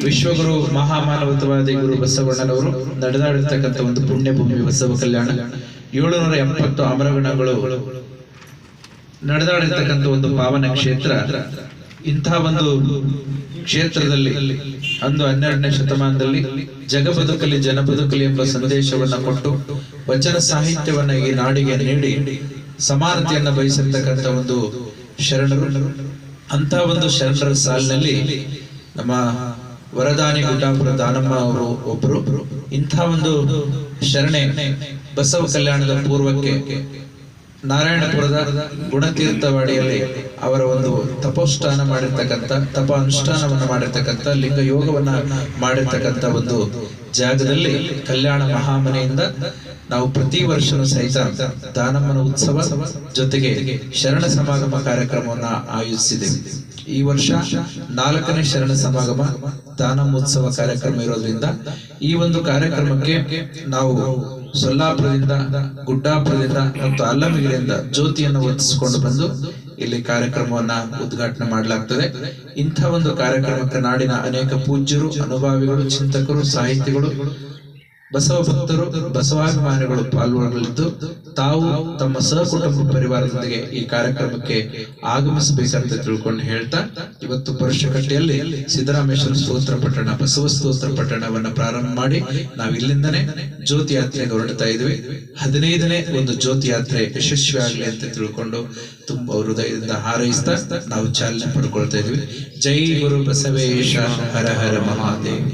ವಿಶ್ವಗುರು ಮಹಾಮಾನವತಾವಾದಿ ಗುರು ಬಸವಣ್ಣನವರು ನಡೆದಾಡಿರ್ತಕ್ಕಂಥ ಒಂದು ಪುಣ್ಯ ಭೂಮಿ ಬಸವ ಕಲ್ಯಾಣ. 770 ಅಮರಗಣಗಳು ನಡೆದಾಡಿರ್ತಕ್ಕಂಥ ಒಂದು ಪಾವನ ಕ್ಷೇತ್ರ. ಇಂಥ ಒಂದು ಕ್ಷೇತ್ರದಲ್ಲಿ ಅಂದು 12ನೇ ಶತಮಾನದಲ್ಲಿ ಜಗ ಬದುಕಲಿ ಜನ ಬದುಕಲಿ ಎಂಬ ಸಂದೇಶವನ್ನ ಕೊಟ್ಟು ವಚನ ಸಾಹಿತ್ಯವನ್ನ ಈ ನಾಡಿಗೆ ನೀಡಿ ಸಮಾನತೆಯನ್ನ ಬಯಸಿರ್ತಕ್ಕಂಥ ಒಂದು ಶರಣರು. ಅಂತ ಒಂದು ಶರಣರ ಸಾಲಿನಲ್ಲಿ ನಮ್ಮ ವರದಾನಿ ಗುಡ್ಡಾಪುರ ದಾನಮ್ಮ ಅವರು ಒಬ್ಬರು. ಇಂಥ ಒಂದು ಶರಣೆ ಬಸವ ಕಲ್ಯಾಣದ ಪೂರ್ವಕ್ಕೆ ನಾರಾಯಣಪುರದ ಗುಣತೀರ್ಥವಾಡಿಯಲ್ಲಿ ಅವರ ಒಂದು ತಪೋಷ್ಠಾನ ಮಾಡಿರ್ತಕ್ಕಂಥ ತಪ ಅನುಷ್ಠಾನವನ್ನ ಮಾಡಿರ್ತಕ್ಕಂಥ ಲಿಂಗ ಯೋಗವನ್ನ ಮಾಡಿರ್ತಕ್ಕಂಥ ಒಂದು ಜಾಗದಲ್ಲಿ ಕಲ್ಯಾಣ ಮಹಾಮನೆಯಿಂದ ನಾವು ಪ್ರತಿ ವರ್ಷನೂ ಸಹಿತ ದಾನಮ್ಮನ ಉತ್ಸವ ಜೊತೆಗೆ ಶರಣ ಸಮಾಗಮ ಕಾರ್ಯಕ್ರಮವನ್ನ ಆಯೋಜಿಸಿದ್ದೇವೆ. ಈ ವರ್ಷ 4ನೇ ಶರಣ ಸಮಾಗಮ ದಾನಮ್ಮ ಉತ್ಸವ ಕಾರ್ಯಕ್ರಮ ಇರೋದ್ರಿಂದ ಈ ಒಂದು ಕಾರ್ಯಕ್ರಮಕ್ಕೆ ನಾವು ಸೊಲ್ಲಾಪುರದಿಂದ, ಗುಡ್ಡಾಪುರದಿಂದ ಮತ್ತು ಅಲ್ಲಮಿಗಿರಿಯಿಂದ ಜ್ಯೋತಿಯನ್ನು ಹೊತ್ತಿಸಿಕೊಂಡು ಬಂದು ಇಲ್ಲಿ ಕಾರ್ಯಕ್ರಮವನ್ನ ಉದ್ಘಾಟನೆ ಮಾಡಲಾಗ್ತದೆ. ಇಂಥ ಒಂದು ಕಾರ್ಯಕ್ರಮಕ್ಕೆ ನಾಡಿನ ಅನೇಕ ಪೂಜ್ಯರು, ಅನುಭಾವಿಗಳು, ಚಿಂತಕರು, ಸಾಹಿತಿಗಳು, ಬಸವ ಭಕ್ತರು, ಬಸವಾಭಿಮಾನಿಗಳು ಪಾಲ್ಗೊಳ್ಳಲಿದ್ದು ತಾವು ತಮ್ಮ ಸಹಕುಟುಂಬ ಪರಿವಾರದೊಂದಿಗೆ ಈ ಕಾರ್ಯಕ್ರಮಕ್ಕೆ ಆಗಮಿಸಬೇಕಂತ ತಿಳ್ಕೊಂಡು ಹೇಳ್ತಾ ಇವತ್ತು ಪರುಷಕಟ್ಟೆಯಲ್ಲಿ ಸಿದ್ದರಾಮೇಶ್ವರ ಸ್ತೋತ್ರ ಪಠಣ, ಬಸವ ಸ್ತೋತ್ರ ಪಠಣವನ್ನ ಪ್ರಾರಂಭ ಮಾಡಿ ನಾವು ಇಲ್ಲಿಂದನೇ ಜ್ಯೋತಿ ಯಾತ್ರೆಗೆ ಹೊರಡ್ತಾ ಇದ್ವಿ. 15ನೇ ಒಂದು ಜ್ಯೋತಿ ಯಾತ್ರೆ ಯಶಸ್ವಿ ಆಗ್ಲಿ ಅಂತ ತಿಳ್ಕೊಂಡು ತುಂಬಾ ಹೃದಯದಿಂದ ಹಾರೈಸ್ತಾ ನಾವು ಚಾಲನೆ ಪಡ್ಕೊಳ್ತಾ ಇದ್ವಿ. ಜೈ ಗುರು ಬಸವೇಶ, ಹರ ಹರ ಮಹಾದೇವ್.